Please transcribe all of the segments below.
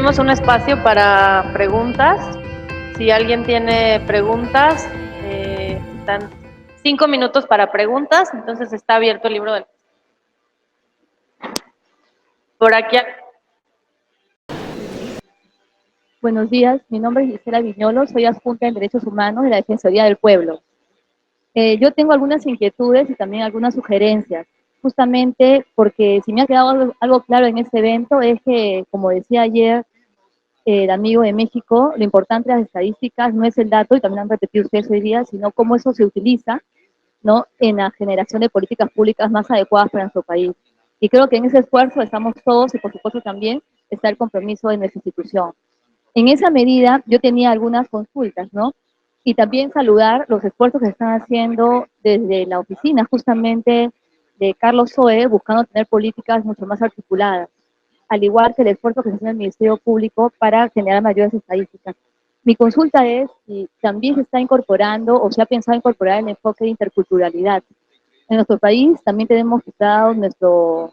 tenemos un espacio para preguntas. Si alguien tiene preguntas, están 5 minutos para preguntas, entonces está abierto el libro del... Por aquí. Buenos días, mi nombre es Gisela Viñolo, soy adjunta en Derechos Humanos de la Defensoría del Pueblo. Yo tengo algunas inquietudes y también algunas sugerencias, justamente porque si me ha quedado algo claro en este evento es que, como decía ayer el amigo de México, lo importante de las estadísticas no es el dato, y también lo han repetido ustedes hoy día, sino cómo eso se utiliza, ¿no?, en la generación de políticas públicas más adecuadas para nuestro país. Y creo que en ese esfuerzo estamos todos y por supuesto también está el compromiso de nuestra institución. En esa medida, yo tenía algunas consultas, ¿no? Y también saludar los esfuerzos que se están haciendo desde la oficina, justamente de Carlos Zoe, buscando tener políticas mucho más articuladas, al igual que el esfuerzo que se hace en el Ministerio Público para generar mayores estadísticas. Mi consulta es si también se está incorporando o se ha pensado incorporar el enfoque de interculturalidad. En nuestro país también tenemos quizás nuestras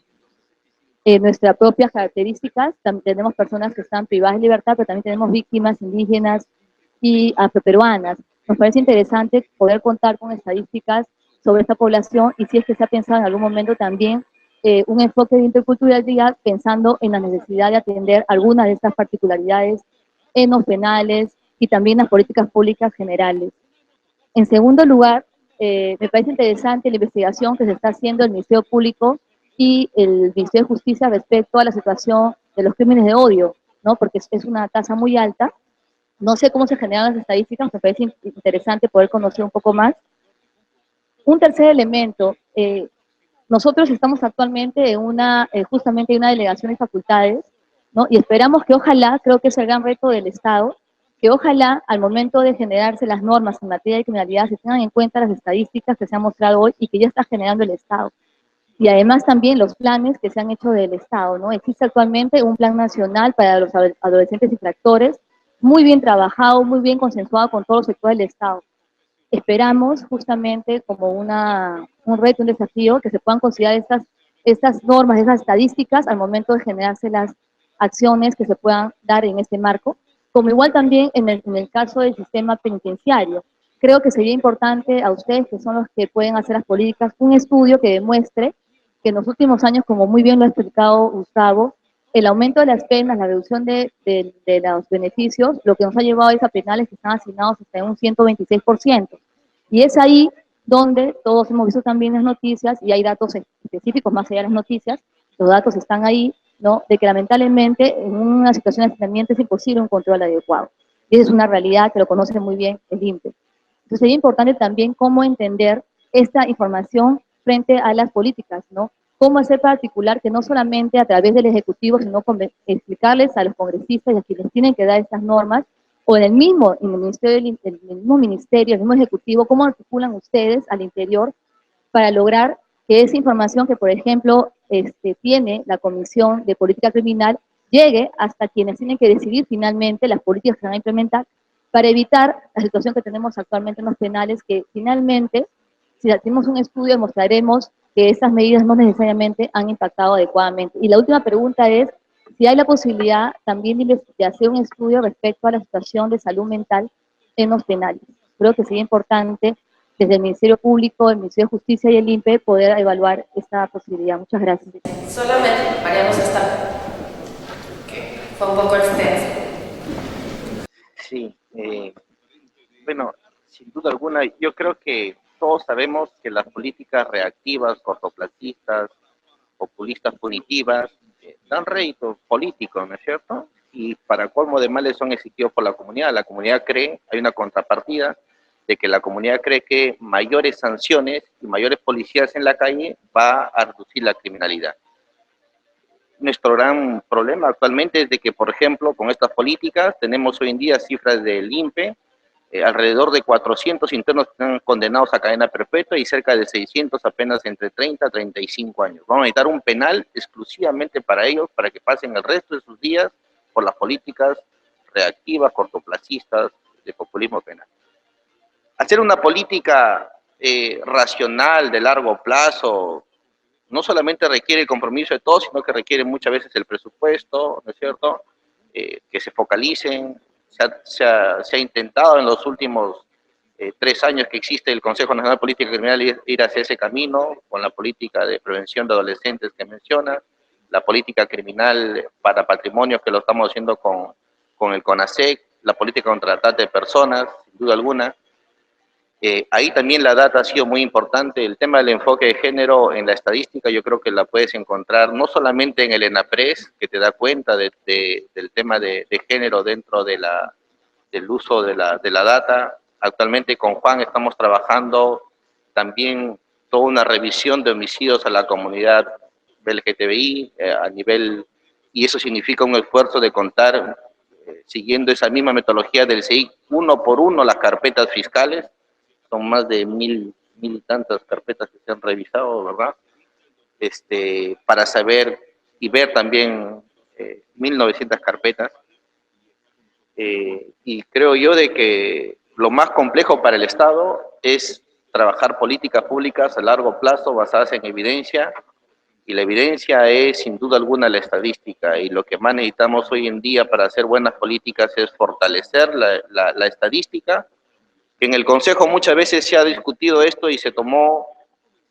propias características. También tenemos personas que están privadas de libertad, pero también tenemos víctimas indígenas y afroperuanas. Nos parece interesante poder contar con estadísticas sobre esta población y si es que se ha pensado en algún momento también un enfoque de interculturalidad pensando en la necesidad de atender algunas de estas particularidades en los penales y también las políticas públicas generales. En segundo lugar, me parece interesante la investigación que se está haciendo el Ministerio Público y el Ministerio de Justicia respecto a la situación de los crímenes de odio, ¿no? Porque es una tasa muy alta. No sé cómo se generan las estadísticas, me parece interesante poder conocer un poco más. Un tercer elemento, nosotros estamos actualmente justamente en una delegación de facultades, ¿no? Y esperamos que ojalá, creo que es el gran reto del Estado, que ojalá al momento de generarse las normas en materia de criminalidad se tengan en cuenta las estadísticas que se han mostrado hoy y que ya está generando el Estado. Y además también los planes que se han hecho del Estado, ¿no? Existe actualmente un plan nacional para los adolescentes infractores, muy bien trabajado, muy bien consensuado con todos los sectores del Estado. Esperamos justamente como un reto, un desafío, que se puedan considerar estas normas, esas estadísticas al momento de generarse las acciones que se puedan dar en este marco, como igual también en el caso del sistema penitenciario. Creo que sería importante a ustedes, que son los que pueden hacer las políticas, un estudio que demuestre que en los últimos años, como muy bien lo ha explicado Gustavo, el aumento de las penas, la reducción de los beneficios, lo que nos ha llevado es a penales que están asignados hasta un 126%. Y es ahí donde todos hemos visto también las noticias, y hay datos específicos más allá de las noticias, los datos están ahí, ¿no?, de que lamentablemente en una situación de hacinamiento es imposible un control adecuado. Y esa es una realidad que lo conoce muy bien el INPE. Entonces sería importante también cómo entender esta información frente a las políticas, ¿no? Cómo hacer para articular que no solamente a través del Ejecutivo, sino explicarles a los congresistas y a quienes tienen que dar estas normas, o en el mismo ministerio, el mismo Ejecutivo, cómo articulan ustedes al interior para lograr que esa información que, por ejemplo, tiene la Comisión de Política Criminal llegue hasta quienes tienen que decidir finalmente las políticas que se van a implementar para evitar la situación que tenemos actualmente en los penales, que finalmente, si hacemos un estudio, demostraremos que esas medidas no necesariamente han impactado adecuadamente. Y la última pregunta es si hay la posibilidad también de hacer un estudio respecto a la situación de salud mental en los penales. Creo que sería importante desde el Ministerio Público, el Ministerio de Justicia y el INPE poder evaluar esta posibilidad. Muchas gracias. Solamente haremos esta, que fue un poco extenso. Sí, bueno, sin duda alguna, yo creo que todos sabemos que las políticas reactivas, cortoplacistas, populistas punitivas, dan rédito político, ¿no es cierto? Y para colmo de males son exigidos por la comunidad. La comunidad cree, hay una contrapartida, de que la comunidad cree que mayores sanciones y mayores policías en la calle va a reducir la criminalidad. Nuestro gran problema actualmente es de que, por ejemplo, con estas políticas tenemos hoy en día cifras del INPE, alrededor de 400 internos están condenados a cadena perpetua y cerca de 600 apenas entre 30 y 35 años. Vamos a necesitar un penal exclusivamente para ellos, para que pasen el resto de sus días por las políticas reactivas, cortoplacistas, de populismo penal. Hacer una política racional, de largo plazo, no solamente requiere el compromiso de todos, sino que requiere muchas veces el presupuesto, ¿no es cierto? que se focalicen. Se ha intentado en los últimos 3 años que existe el Consejo Nacional de Política Criminal ir hacia ese camino, con la política de prevención de adolescentes que menciona, la política criminal para patrimonio que lo estamos haciendo con el CONASEC, la política contra la trata de personas, sin duda alguna. Ahí también la data ha sido muy importante. El tema del enfoque de género en la estadística yo creo que la puedes encontrar no solamente en el ENAPRES, que te da cuenta del tema de género dentro del uso de la data. Actualmente con Juan estamos trabajando también toda una revisión de homicidios a la comunidad LGTBI a nivel, y eso significa un esfuerzo de contar, siguiendo esa misma metodología del CIC, uno por uno las carpetas fiscales. Son más de mil y tantas carpetas que se han revisado, ¿verdad? Para saber y ver también 1900 carpetas. Y creo yo de que lo más complejo para el Estado es trabajar políticas públicas a largo plazo basadas en evidencia, y la evidencia es sin duda alguna la estadística, y lo que más necesitamos hoy en día para hacer buenas políticas es fortalecer la estadística. En el Consejo muchas veces se ha discutido esto y se tomó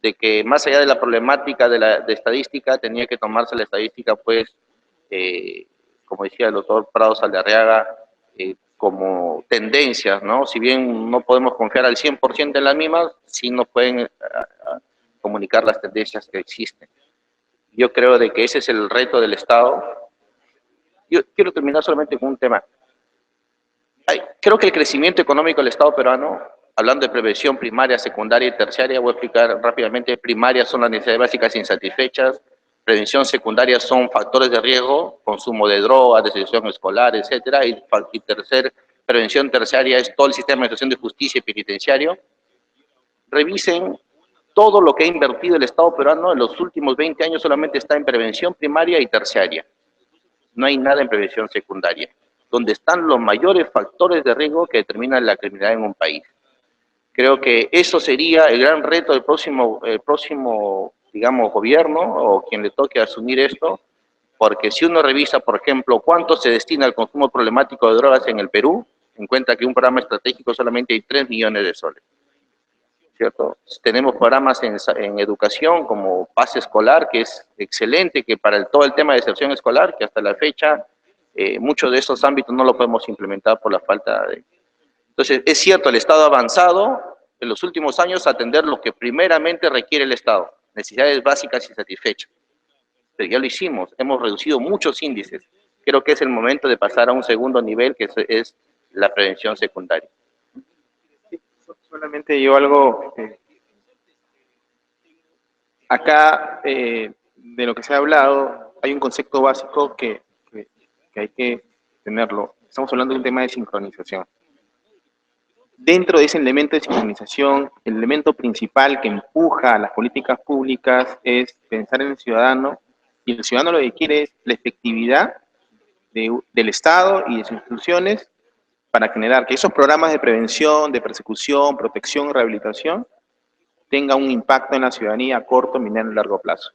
de que más allá de la problemática de estadística, tenía que tomarse la estadística, pues, como decía el doctor Prado Saldarriaga, como tendencias, ¿no? Si bien no podemos confiar al 100% en las mismas, sí nos pueden comunicar las tendencias que existen. Yo creo de que ese es el reto del Estado. Yo quiero terminar solamente con un tema. Creo que el crecimiento económico del Estado peruano, hablando de prevención primaria, secundaria y terciaria, voy a explicar rápidamente. Primaria son las necesidades básicas insatisfechas, prevención secundaria son factores de riesgo, consumo de drogas, deserción escolar, etcétera, y prevención terciaria es todo el sistema de administración de justicia y penitenciario. Revisen todo lo que ha invertido el Estado peruano en los últimos 20 años, solamente está en prevención primaria y terciaria. No hay nada en prevención secundaria, donde están los mayores factores de riesgo que determinan la criminalidad en un país. Creo que eso sería el gran reto del próximo, digamos, gobierno o quien le toque asumir esto, porque si uno revisa, por ejemplo, cuánto se destina al consumo problemático de drogas en el Perú, encuentra que un programa estratégico solamente hay 3 millones de soles, ¿cierto? Tenemos programas en educación como Pase Escolar, que es excelente, que para todo el tema de deserción escolar, que hasta la fecha muchos de esos ámbitos no lo podemos implementar por la falta de... Entonces, es cierto, el Estado ha avanzado en los últimos años a atender lo que primeramente requiere el Estado, necesidades básicas y satisfechas. Pero ya lo hicimos, hemos reducido muchos índices. Creo que es el momento de pasar a un segundo nivel, que es la prevención secundaria. Solamente yo algo, acá de lo que se ha hablado, hay un concepto básico que hay que tenerlo. Estamos hablando de un tema de sincronización. Dentro de ese elemento de sincronización, el elemento principal que empuja a las políticas públicas es pensar en el ciudadano, y el ciudadano lo que quiere es la efectividad del Estado y de sus instituciones para generar que esos programas de prevención, de persecución, protección, rehabilitación, tengan un impacto en la ciudadanía a corto, mediano y largo plazo.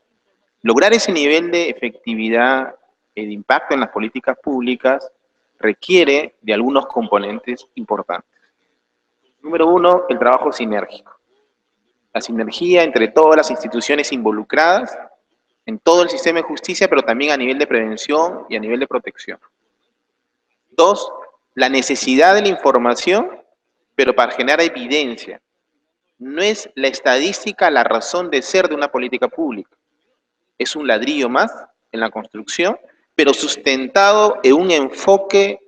Lograr ese nivel de efectividad y de impacto en las políticas públicas requiere de algunos componentes importantes. Número uno, el trabajo sinérgico. La sinergia entre todas las instituciones involucradas en todo el sistema de justicia, pero también a nivel de prevención y a nivel de protección. Dos, la necesidad de la información, pero para generar evidencia. No es la estadística la razón de ser de una política pública. Es un ladrillo más en la construcción, pero sustentado en un enfoque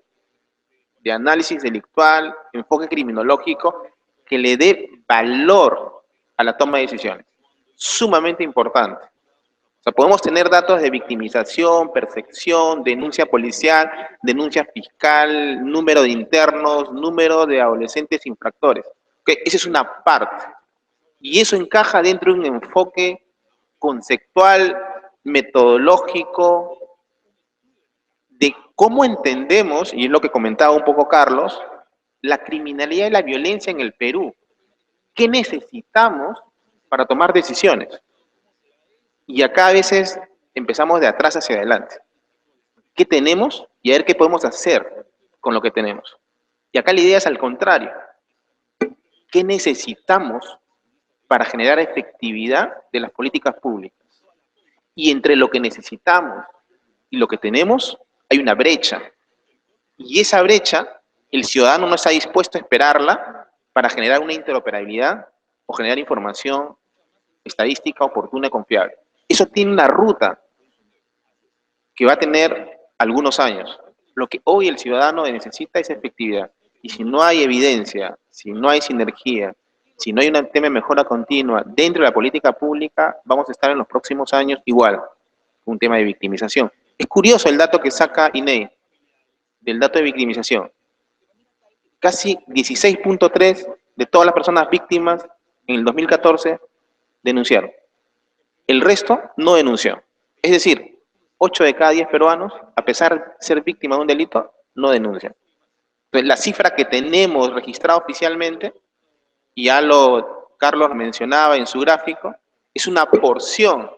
de análisis delictual, enfoque criminológico, que le dé valor a la toma de decisiones. Sumamente importante. O sea, podemos tener datos de victimización, percepción, denuncia policial, denuncia fiscal, número de internos, número de adolescentes infractores. Okay, esa es una parte. Y eso encaja dentro de un enfoque conceptual, metodológico, de cómo entendemos, y es lo que comentaba un poco Carlos, la criminalidad y la violencia en el Perú. ¿Qué necesitamos para tomar decisiones? Y acá a veces empezamos de atrás hacia adelante. ¿Qué tenemos y a ver qué podemos hacer con lo que tenemos. Y acá la idea es al contrario. ¿Qué necesitamos para generar efectividad de las políticas públicas? Y entre lo que necesitamos y lo que tenemos, hay una brecha. Y esa brecha, el ciudadano no está dispuesto a esperarla para generar una interoperabilidad o generar información estadística oportuna y confiable. Eso tiene una ruta que va a tener algunos años. Lo que hoy el ciudadano necesita es efectividad. Y si no hay evidencia, si no hay sinergia, si no hay un tema de mejora continua dentro de la política pública, vamos a estar en los próximos años igual, un tema de victimización. Es curioso el dato que saca INEI, del dato de victimización. Casi 16.3 de todas las personas víctimas en el 2014 denunciaron. El resto no denunció. Es decir, 8 de cada 10 peruanos, a pesar de ser víctima de un delito, no denuncian. Entonces, la cifra que tenemos registrada oficialmente, y ya Carlos mencionaba en su gráfico, es una porción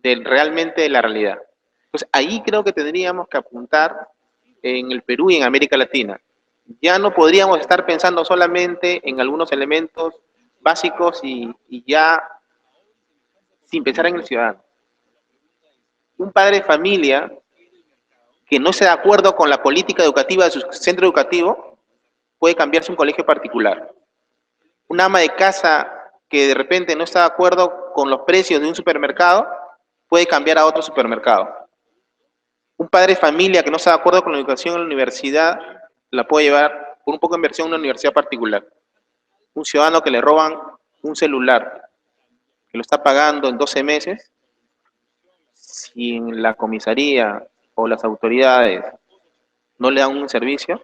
realmente de la realidad. Entonces, ahí creo que tendríamos que apuntar en el Perú y en América Latina. Ya no podríamos estar pensando solamente en algunos elementos básicos y ya sin pensar en el ciudadano. Un padre de familia que no esté de acuerdo con la política educativa de su centro educativo puede cambiarse a un colegio particular. Un ama de casa que de repente no está de acuerdo con los precios de un supermercado puede cambiar a otro supermercado. Un padre de familia que no está de acuerdo con la educación en la universidad la puede llevar por un poco de inversión a una universidad particular. Un ciudadano que le roban un celular, que lo está pagando en 12 meses, si en la comisaría o las autoridades no le dan un servicio,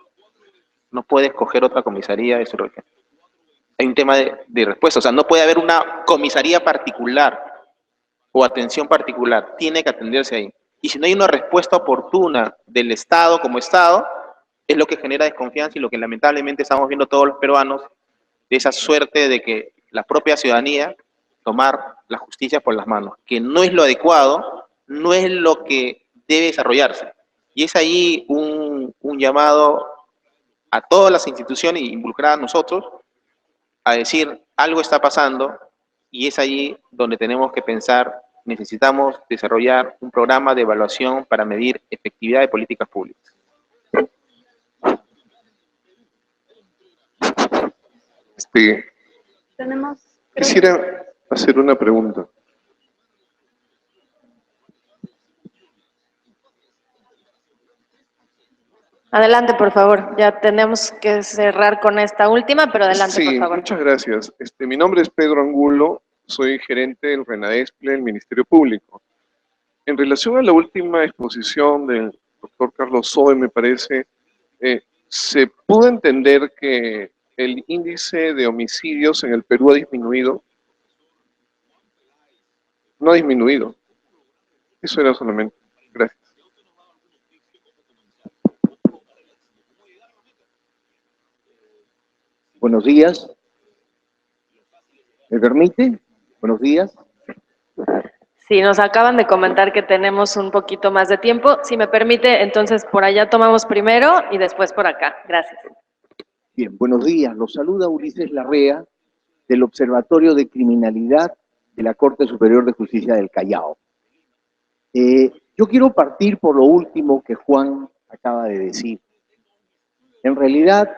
no puede escoger otra comisaría de su región. Hay un tema de respuesta, o sea, no puede haber una comisaría particular o atención particular, tiene que atenderse ahí. Y si no hay una respuesta oportuna del Estado como Estado, es lo que genera desconfianza y lo que lamentablemente estamos viendo todos los peruanos, de esa suerte de que la propia ciudadanía tomar la justicia por las manos, que no es lo adecuado, no es lo que debe desarrollarse. Y es ahí un llamado a todas las instituciones involucradas nosotros a decir algo está pasando y es allí donde tenemos que pensar, necesitamos desarrollar un programa de evaluación para medir efectividad de políticas públicas. Quisiera hacer una pregunta. Adelante, por favor. Ya tenemos que cerrar con esta última, pero adelante, por favor. Muchas gracias. Mi nombre es Pedro Angulo, soy gerente del RENADESPLE del Ministerio Público. En relación a la última exposición del doctor Carlos Sobe, me parece, se pudo entender que el índice de homicidios en el Perú ha disminuido. No ha disminuido. Eso era solamente. Gracias. Buenos días. ¿Me permite? Buenos días. Sí, nos acaban de comentar que tenemos un poquito más de tiempo. Si me permite, entonces por allá tomamos primero y después por acá. Gracias. Bien, buenos días. Los saluda Ulises Larrea del Observatorio de Criminalidad de la Corte Superior de Justicia del Callao. Yo quiero partir por lo último que Juan acaba de decir. En realidad,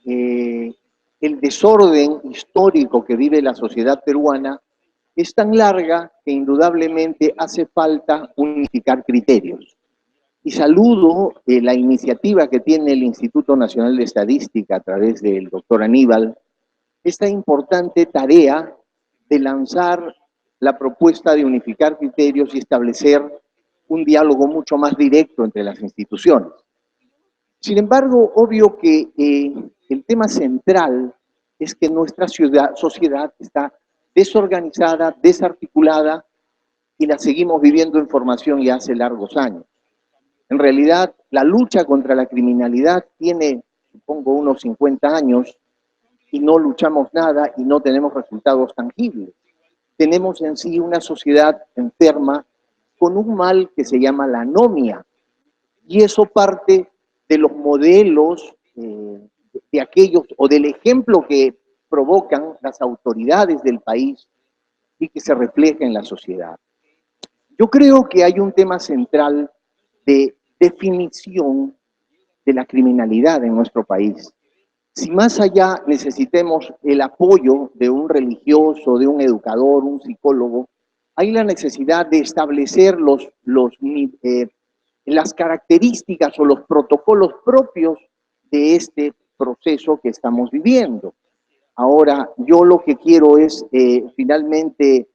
el desorden histórico que vive la sociedad peruana es tan larga que indudablemente hace falta unificar criterios. Y saludo la iniciativa que tiene el Instituto Nacional de Estadística a través del doctor Aníbal, esta importante tarea de lanzar la propuesta de unificar criterios y establecer un diálogo mucho más directo entre las instituciones. Sin embargo, obvio que el tema central es que nuestra sociedad está desorganizada, desarticulada, y la seguimos viviendo en formación ya hace largos años. En realidad, la lucha contra la criminalidad tiene, supongo, unos 50 años, y no luchamos nada y no tenemos resultados tangibles. Tenemos en sí una sociedad enferma con un mal que se llama la anomia. y eso parte de los modelos de aquellos, o del ejemplo que provocan las autoridades del país y que se refleja en la sociedad. Yo creo que hay un tema central de definición de la criminalidad en nuestro país. Si más allá necesitemos el apoyo de un religioso, de un educador, un psicólogo, hay la necesidad de establecer las características o los protocolos propios de este proceso que estamos viviendo. Ahora, yo lo que quiero es finalmente,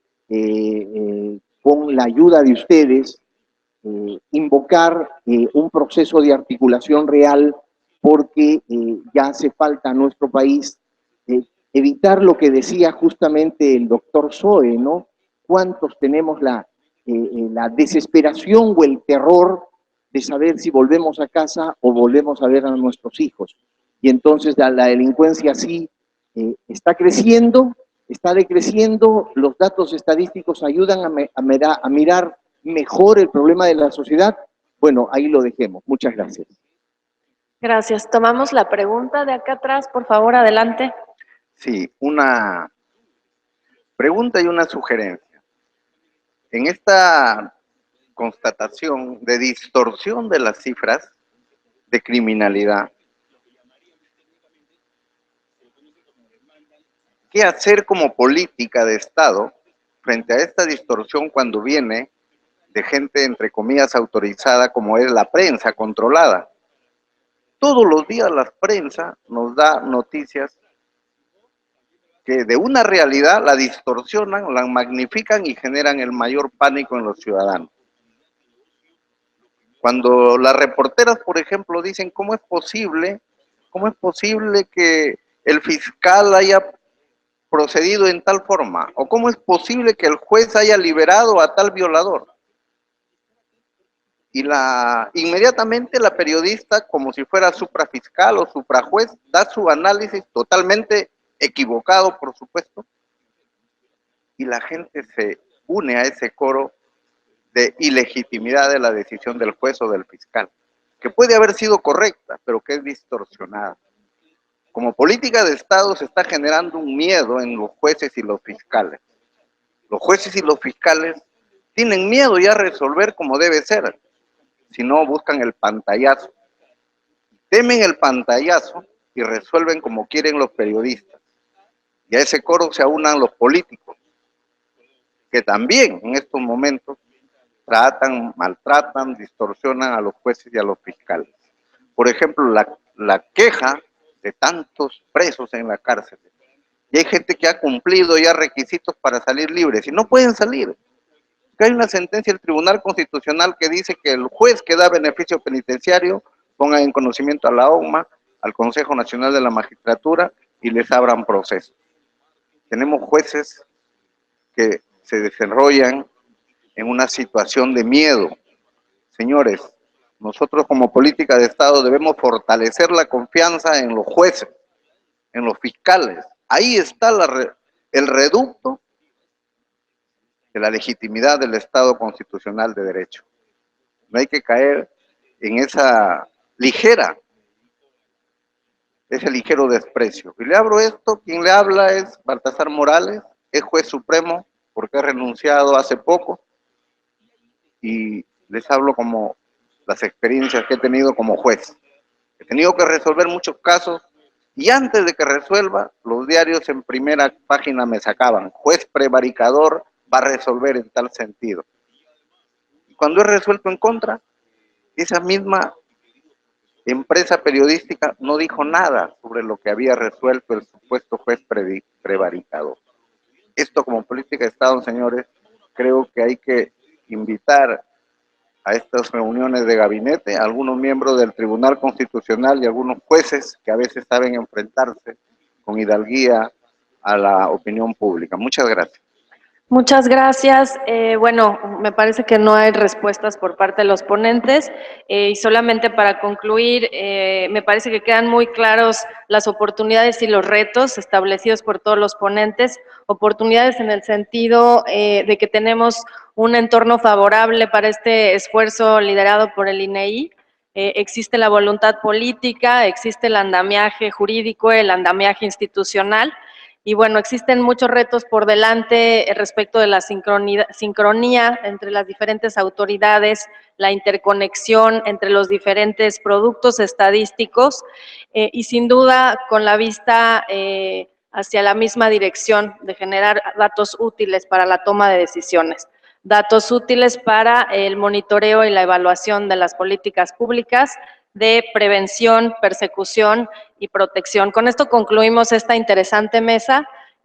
con la ayuda de ustedes, invocar un proceso de articulación real, porque ya hace falta a nuestro país evitar lo que decía justamente el doctor Zoe, ¿no? ¿Cuántos tenemos la desesperación o el terror de saber si volvemos a casa o volvemos a ver a nuestros hijos? Y entonces la delincuencia sí está creciendo, está decreciendo, los datos estadísticos ayudan a mirar mejor el problema de la sociedad. Bueno, ahí lo dejemos. Muchas gracias. Gracias. Tomamos la pregunta de acá atrás, por favor, adelante. Sí, una pregunta y una sugerencia. En esta constatación de distorsión de las cifras de criminalidad, ¿qué hacer como política de Estado frente a esta distorsión cuando viene de gente, entre comillas, autorizada, como es la prensa controlada? Todos los días la prensa nos da noticias que de una realidad la distorsionan, la magnifican y generan el mayor pánico en los ciudadanos. Cuando las reporteras, por ejemplo, dicen cómo es posible que el fiscal haya procedido en tal forma, o cómo es posible que el juez haya liberado a tal violador. Y inmediatamente la periodista, como si fuera suprafiscal o suprajuez, da su análisis totalmente equivocado, por supuesto, y la gente se une a ese coro de ilegitimidad de la decisión del juez o del fiscal, que puede haber sido correcta, pero que es distorsionada. Como política de Estado se está generando un miedo en los jueces y los fiscales. Los jueces y los fiscales tienen miedo ya a resolver como debe ser, si no buscan el pantallazo. Temen el pantallazo y resuelven como quieren los periodistas. Y a ese coro se aunan los políticos, que también en estos momentos maltratan, distorsionan a los jueces y a los fiscales. Por ejemplo, la queja de tantos presos en la cárcel. Y hay gente que ha cumplido ya requisitos para salir libres y no pueden salir. Hay una sentencia del Tribunal Constitucional que dice que el juez que da beneficio penitenciario ponga en conocimiento a la OMA, al Consejo Nacional de la Magistratura, y les abran proceso. Tenemos jueces que se desarrollan en una situación de miedo. Señores, nosotros como política de Estado debemos fortalecer la confianza en los jueces, en los fiscales. Ahí está el reducto de la legitimidad del Estado constitucional de derecho. No hay que caer en ese ligero desprecio. Y le abro esto, quien le habla es Baltasar Morales, es juez supremo porque ha renunciado hace poco, y les hablo como las experiencias que he tenido como juez. He tenido que resolver muchos casos y antes de que resuelva, los diarios en primera página me sacaban: juez prevaricador va a resolver en tal sentido. Y cuando he resuelto en contra, esa misma empresa periodística no dijo nada sobre lo que había resuelto el supuesto juez prevaricador. Esto como política de Estado, señores, creo que hay que invitar a estas reuniones de gabinete a algunos miembros del Tribunal Constitucional y algunos jueces que a veces saben enfrentarse con hidalguía a la opinión pública. Muchas gracias. Muchas gracias. Bueno, me parece que no hay respuestas por parte de los ponentes y solamente para concluir, me parece que quedan muy claros las oportunidades y los retos establecidos por todos los ponentes, oportunidades en el sentido de que tenemos un entorno favorable para este esfuerzo liderado por el INEI, existe la voluntad política, existe el andamiaje jurídico, el andamiaje institucional, y bueno, existen muchos retos por delante respecto de la sincronía entre las diferentes autoridades, la interconexión entre los diferentes productos estadísticos y sin duda con la vista hacia la misma dirección de generar datos útiles para la toma de decisiones, datos útiles para el monitoreo y la evaluación de las políticas públicas de prevención, persecución y protección. Con esto concluimos esta interesante mesa.